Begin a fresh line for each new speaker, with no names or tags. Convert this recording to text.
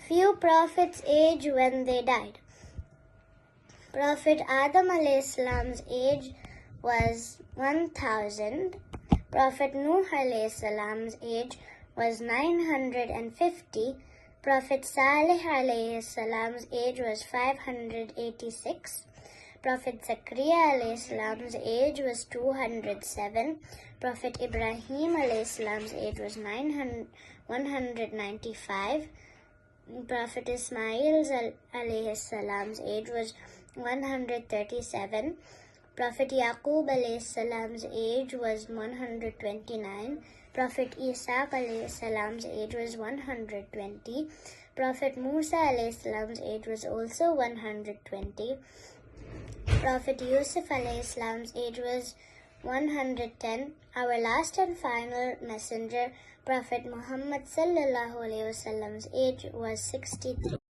Few prophets age when they died. Prophet Adam alayhi salam's age was 1000. Prophet Nuh alayhi salam's age was 950. Prophet Salih alayhi salam's age was 586. Prophet Zakaria alayhi salam's age was 207. Prophet Ibrahim alayhi salam's age was 195. Prophet Ismail alayhi salam's age was 137. Prophet Yaqub alayhi salam's age was 129. Prophet Isa alayhi salam's age was 120. Prophet Musa alayhi salam's age was also 120. Prophet Yusuf alayhi salam's age was 110. Our last and final messenger, Prophet Muhammad sallallahu alayhi wasallam's age was 63.